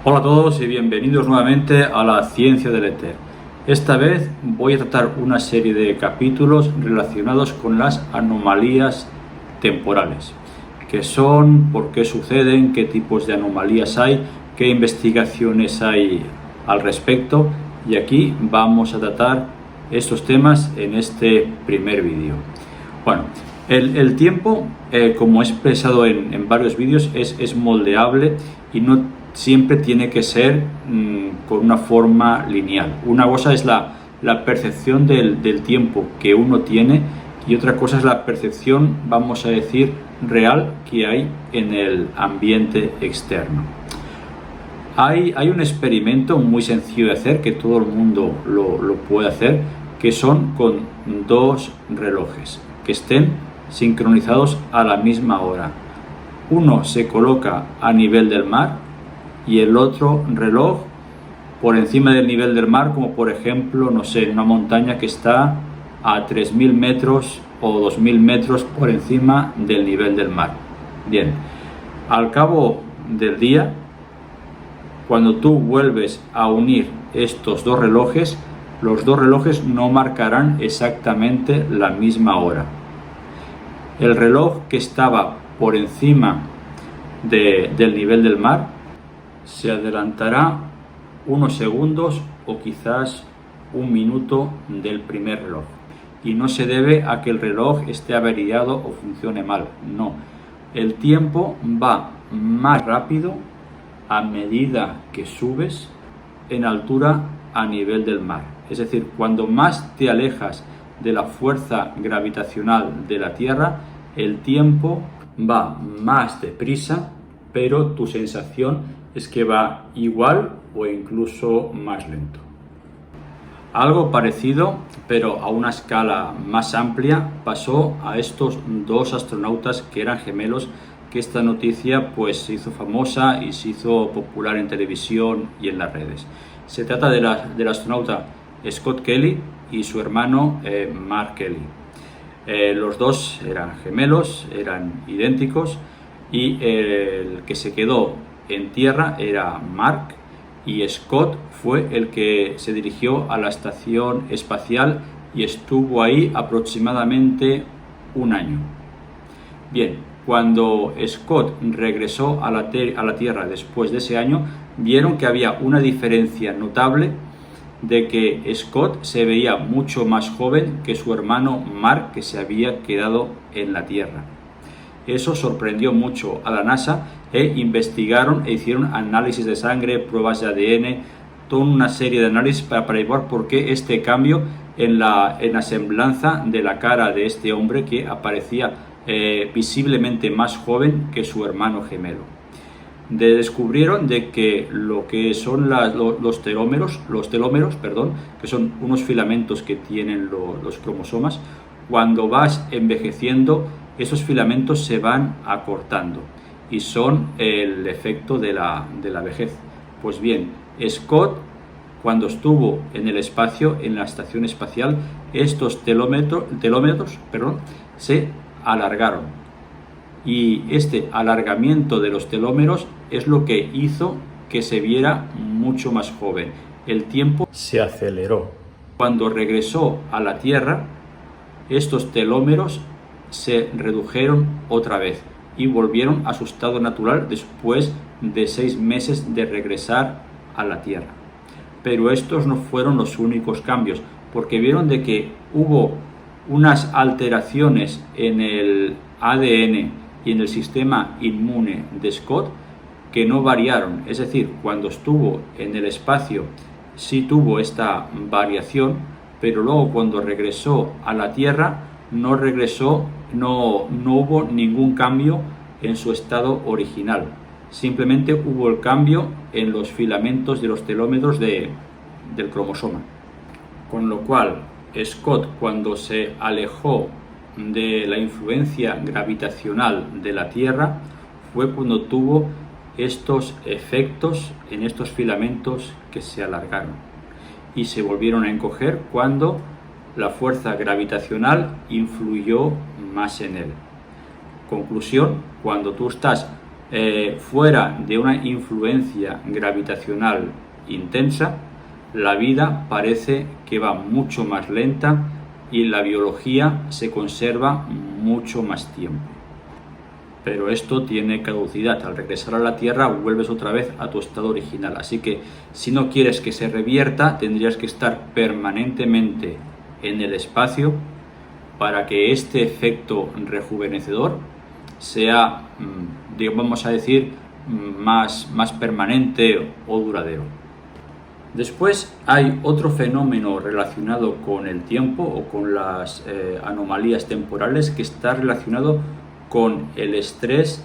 Hola a todos y bienvenidos nuevamente a la ciencia del éter. Esta vez voy a tratar una serie de capítulos relacionados con las anomalías temporales. ¿Qué son? ¿Por qué suceden? ¿Qué tipos de anomalías hay? ¿Qué investigaciones hay al respecto? Y aquí vamos a tratar estos temas en este primer vídeo. Bueno, el tiempo, como he expresado en varios vídeos, es moldeable y no siempre tiene que ser con una forma lineal. Una cosa es la percepción del tiempo que uno tiene y otra cosa es la percepción, vamos a decir, real que hay en el ambiente externo. Hay un experimento muy sencillo de hacer, que todo el mundo lo puede hacer, que son con dos relojes que estén sincronizados a la misma hora. Uno se coloca a nivel del mar y el otro reloj por encima del nivel del mar, como por ejemplo, no sé, en una montaña que está a 3.000 metros o 2.000 metros por encima del nivel del mar. Bien, al cabo del día, cuando tú vuelves a unir estos dos relojes, los dos relojes no marcarán exactamente la misma hora. El reloj que estaba por encima del nivel del mar se adelantará unos segundos o quizás un minuto del primer reloj. Y no se debe a que el reloj esté averiado o funcione mal, no. El tiempo va más rápido a medida que subes en altura a nivel del mar. Es decir, cuando más te alejas de la fuerza gravitacional de la Tierra, el tiempo va más deprisa, pero tu sensación es que va igual o incluso más lento. Algo parecido, pero a una escala más amplia, pasó a estos dos astronautas que eran gemelos, que esta noticia pues se hizo famosa y se hizo popular en televisión y en las redes. Se trata del astronauta Scott Kelly y su hermano Mark Kelly. Los dos eran gemelos, eran idénticos, y el que se quedó en tierra era Mark, y Scott fue el que se dirigió a la estación espacial y estuvo ahí aproximadamente un año. Bien, cuando Scott regresó a la Tierra después de ese año, vieron que había una diferencia notable de que Scott se veía mucho más joven que su hermano Mark, que se había quedado en la Tierra. Eso sorprendió mucho a la NASA investigaron e hicieron análisis de sangre, pruebas de ADN, toda una serie de análisis para averiguar por qué este cambio en la semblanza de la cara de este hombre, que aparecía visiblemente más joven que su hermano gemelo. Descubrieron de que lo que son los telómeros, que son unos filamentos que tienen los cromosomas, cuando vas envejeciendo, esos filamentos se van acortando y son el efecto de la vejez. Pues bien, Scott, cuando estuvo en el espacio, en la estación espacial, estos telómetros se alargaron, y este alargamiento de los telómeros es lo que hizo que se viera mucho más joven. El tiempo se aceleró. Cuando regresó a la Tierra, estos telómeros se redujeron otra vez y volvieron a su estado natural después de 6 meses de regresar a la Tierra. Pero estos no fueron los únicos cambios, porque vieron de que hubo unas alteraciones en el ADN y en el sistema inmune de Scott que no variaron. Es decir, cuando estuvo en el espacio sí tuvo esta variación, pero luego cuando regresó a la Tierra no hubo ningún cambio en su estado original. Simplemente hubo el cambio en los filamentos de los telómeros del cromosoma. Con lo cual, Scott, cuando se alejó de la influencia gravitacional de la Tierra, fue cuando tuvo estos efectos en estos filamentos que se alargaron y se volvieron a encoger cuando la fuerza gravitacional influyó más en él. Conclusión: cuando tú estás fuera de una influencia gravitacional intensa, la vida parece que va mucho más lenta y la biología se conserva mucho más tiempo. Pero esto tiene caducidad. Al regresar a la Tierra vuelves otra vez a tu estado original. Así que si no quieres que se revierta, tendrías que estar permanentemente en el espacio para que este efecto rejuvenecedor sea, vamos a decir, más permanente o duradero. Después hay otro fenómeno relacionado con el tiempo o con las anomalías temporales que está relacionado con el estrés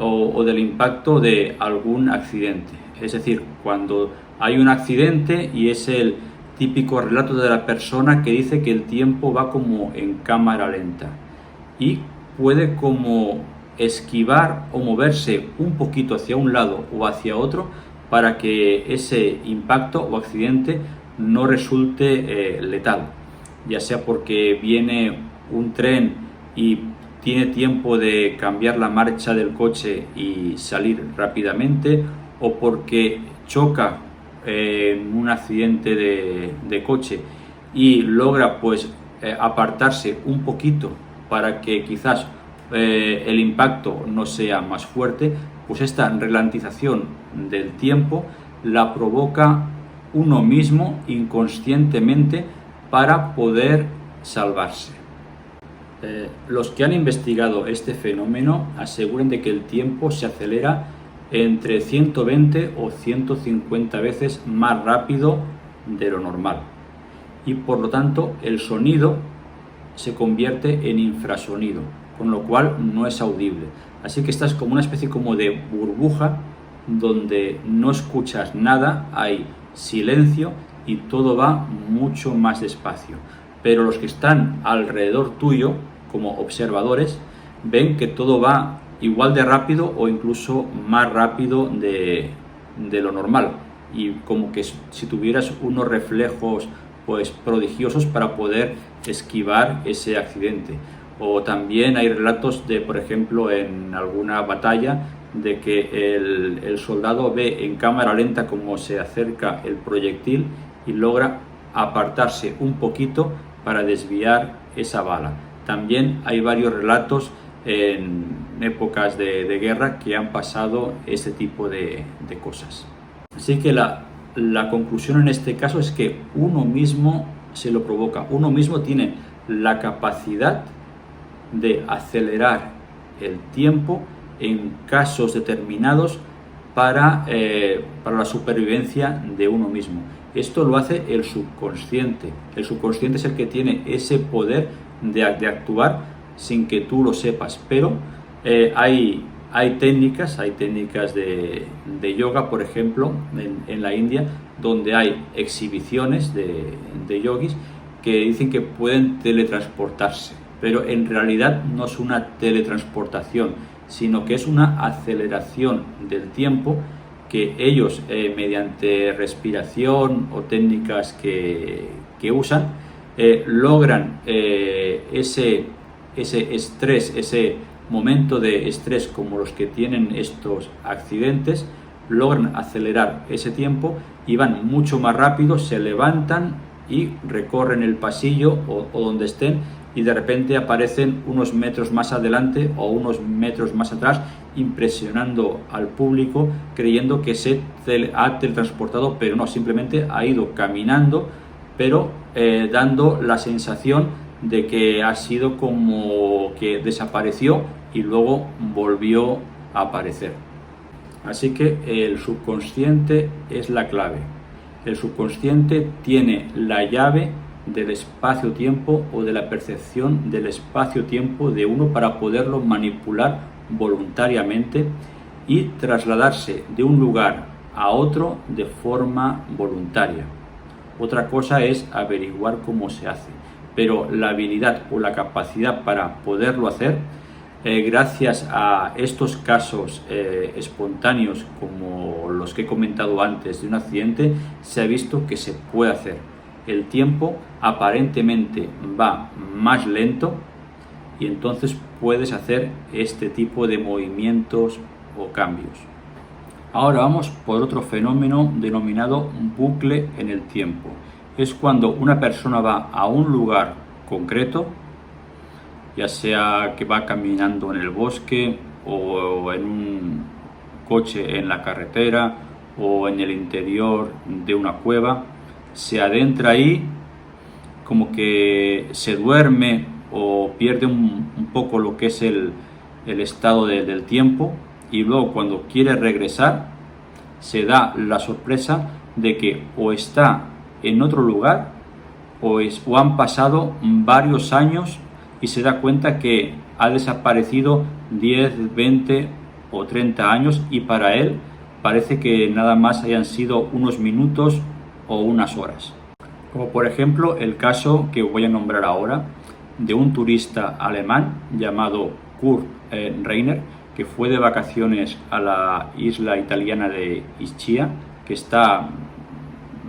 o del impacto de algún accidente. Es decir, cuando hay un accidente y es el típico relato de la persona que dice que el tiempo va como en cámara lenta y puede como esquivar o moverse un poquito hacia un lado o hacia otro para que ese impacto o accidente no resulte letal, ya sea porque viene un tren y tiene tiempo de cambiar la marcha del coche y salir rápidamente, o porque choca en un accidente de coche y logra pues apartarse un poquito para que quizás el impacto no sea más fuerte, pues esta ralentización del tiempo la provoca uno mismo inconscientemente para poder salvarse. Los que han investigado este fenómeno aseguran de que el tiempo se acelera entre 120 o 150 veces más rápido de lo normal y por lo tanto el sonido se convierte en infrasonido, con lo cual no es audible. Así que esta es como una especie como de burbuja donde no escuchas nada, hay silencio y todo va mucho más despacio. Pero los que están alrededor tuyo, como observadores, ven que todo va igual de rápido o incluso más rápido de lo normal. Y como que si tuvieras unos reflejos pues prodigiosos para poder esquivar ese accidente. O también hay relatos de, por ejemplo, en alguna batalla, de que el soldado ve en cámara lenta cómo se acerca el proyectil y logra apartarse un poquito para desviar esa bala. También hay varios relatos en épocas de guerra que han pasado este tipo de cosas. Así que la conclusión en este caso es que uno mismo se lo provoca, uno mismo tiene la capacidad de acelerar el tiempo en casos determinados para la supervivencia de uno mismo. Esto lo hace el subconsciente. El subconsciente es el que tiene ese poder de actuar sin que tú lo sepas, pero hay técnicas de yoga, por ejemplo, en la India, donde hay exhibiciones de yogis que dicen que pueden teletransportarse, pero en realidad no es una teletransportación, sino que es una aceleración del tiempo que ellos, mediante respiración o técnicas que usan, logran ese estrés, ese momento de estrés como los que tienen estos accidentes, logran acelerar ese tiempo y van mucho más rápido, se levantan y recorren el pasillo o donde estén y de repente aparecen unos metros más adelante o unos metros más atrás, impresionando al público creyendo que se ha teletransportado, pero no, simplemente ha ido caminando, pero dando la sensación de que ha sido como que desapareció y luego volvió a aparecer. Así que el subconsciente es la clave. El subconsciente tiene la llave del espacio-tiempo o de la percepción del espacio-tiempo de uno para poderlo manipular voluntariamente y trasladarse de un lugar a otro de forma voluntaria. Otra cosa es averiguar cómo se hace, pero la habilidad o la capacidad para poderlo hacer, gracias a estos casos espontáneos como los que he comentado antes de un accidente, se ha visto que se puede hacer. El tiempo aparentemente va más lento y entonces puedes hacer este tipo de movimientos o cambios. Ahora vamos por otro fenómeno denominado bucle en el tiempo. Es cuando una persona va a un lugar concreto, ya sea que va caminando en el bosque o en un coche en la carretera o en el interior de una cueva, se adentra ahí, como que se duerme o pierde un poco lo que es el estado del tiempo, y luego cuando quiere regresar se da la sorpresa de que o está en otro lugar o han pasado varios años y se da cuenta que ha desaparecido 10, 20 o 30 años y para él parece que nada más hayan sido unos minutos o unas horas. Como por ejemplo el caso que voy a nombrar ahora de un turista alemán llamado Kurt Reiner, que fue de vacaciones a la isla italiana de Ischia, que está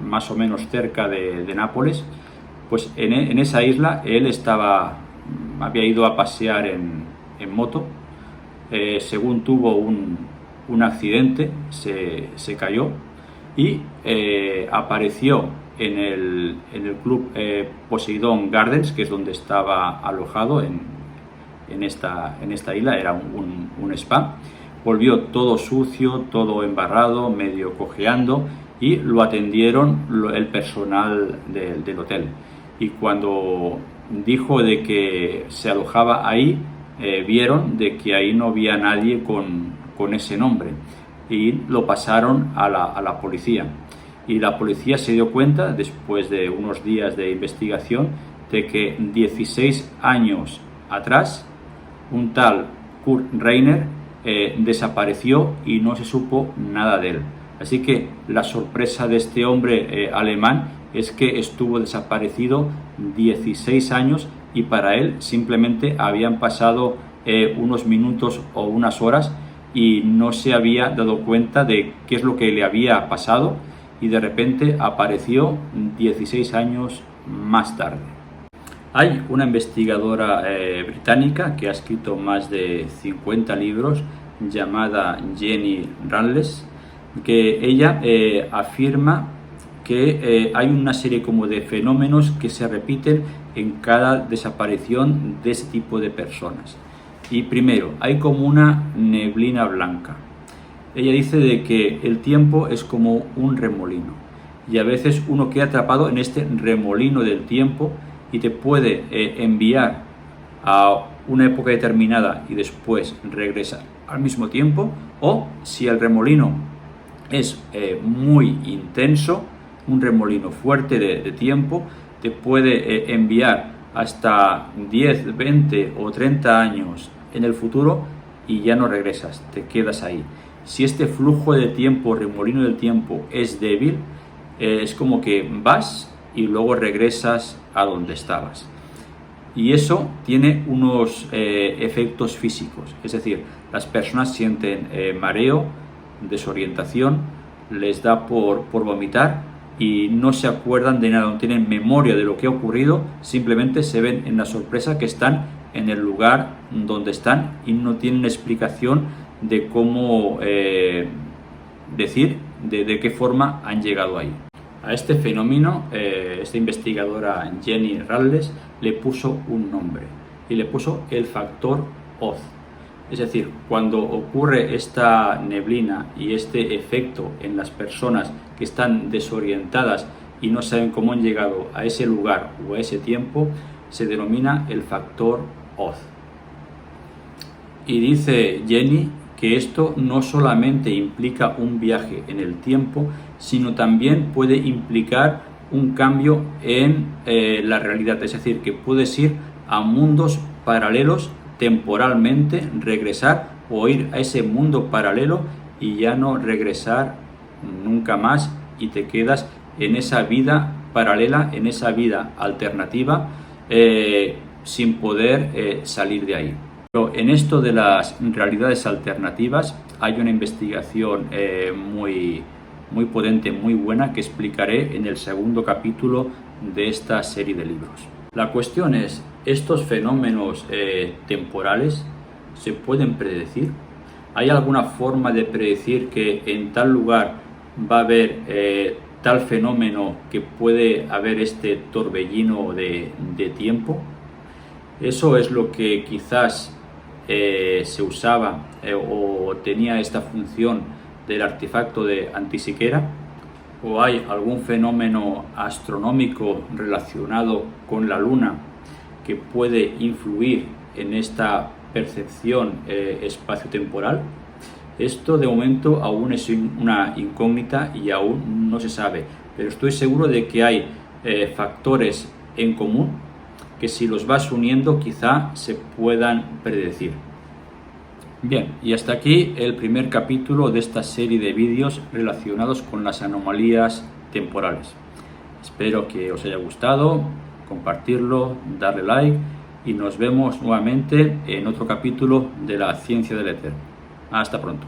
más o menos cerca de Nápoles. Pues en esa isla él había ido a pasear en moto, según tuvo un accidente, se cayó y apareció en el club Poseidon Gardens, que es donde estaba alojado en esta isla, era un spa. Volvió todo sucio, todo embarrado, medio cojeando, y lo atendieron el personal del hotel. Y cuando dijo de que se alojaba ahí, vieron de que ahí no había nadie con ese nombre y lo pasaron a la policía. Y la policía se dio cuenta, después de unos días de investigación, de que 16 años atrás un tal Kurt Reiner desapareció y no se supo nada de él. Así que la sorpresa de este hombre alemán es que estuvo desaparecido 16 años y para él simplemente habían pasado unos minutos o unas horas y no se había dado cuenta de qué es lo que le había pasado, y de repente apareció 16 años más tarde. Hay una investigadora británica que ha escrito más de 50 libros, llamada Jenny Randles, que ella afirma que hay una serie como de fenómenos que se repiten en cada desaparición de ese tipo de personas. Y primero, hay como una neblina blanca. Ella dice de que el tiempo es como un remolino y a veces uno queda atrapado en este remolino del tiempo y te puede enviar a una época determinada y después regresar al mismo tiempo, o si el remolino es muy intenso, un remolino fuerte de tiempo, te puede enviar hasta 10, 20 o 30 años en el futuro y ya no regresas, te quedas ahí. Si este flujo de tiempo, remolino del tiempo, es débil, es como que vas y luego regresas a donde estabas. Y eso tiene unos efectos físicos, es decir, las personas sienten mareo, desorientación, les da por vomitar y no se acuerdan de nada, no tienen memoria de lo que ha ocurrido, simplemente se ven en la sorpresa que están en el lugar donde están y no tienen explicación de cómo decir de qué forma han llegado ahí. A este fenómeno, esta investigadora Jenny Randles le puso un nombre y le puso el factor Oz. Es decir, cuando ocurre esta neblina y este efecto en las personas que están desorientadas y no saben cómo han llegado a ese lugar o a ese tiempo, se denomina el factor Oz. Y dice Jenny que esto no solamente implica un viaje en el tiempo, sino también puede implicar un cambio en la realidad, es decir, que puedes ir a mundos paralelos temporalmente, regresar o ir a ese mundo paralelo y ya no regresar nunca más y te quedas en esa vida paralela, en esa vida alternativa, sin poder salir de ahí. Pero en esto de las realidades alternativas hay una investigación muy potente, muy buena, que explicaré en el segundo capítulo de esta serie de libros. La cuestión es, ¿estos fenómenos temporales se pueden predecir? ¿Hay alguna forma de predecir que en tal lugar va a haber tal fenómeno que puede haber este torbellino de tiempo? Eso es lo que quizás se usaba o tenía esta función del artefacto de Antisequera. ¿O hay algún fenómeno astronómico relacionado con la Luna que puede influir en esta percepción espaciotemporal? Esto de momento aún es una incógnita y aún no se sabe, pero estoy seguro de que hay factores en común que si los vas uniendo quizá se puedan predecir. Bien, y hasta aquí el primer capítulo de esta serie de vídeos relacionados con las anomalías temporales. Espero que os haya gustado, compartirlo, darle like y nos vemos nuevamente en otro capítulo de la ciencia del éter. Hasta pronto.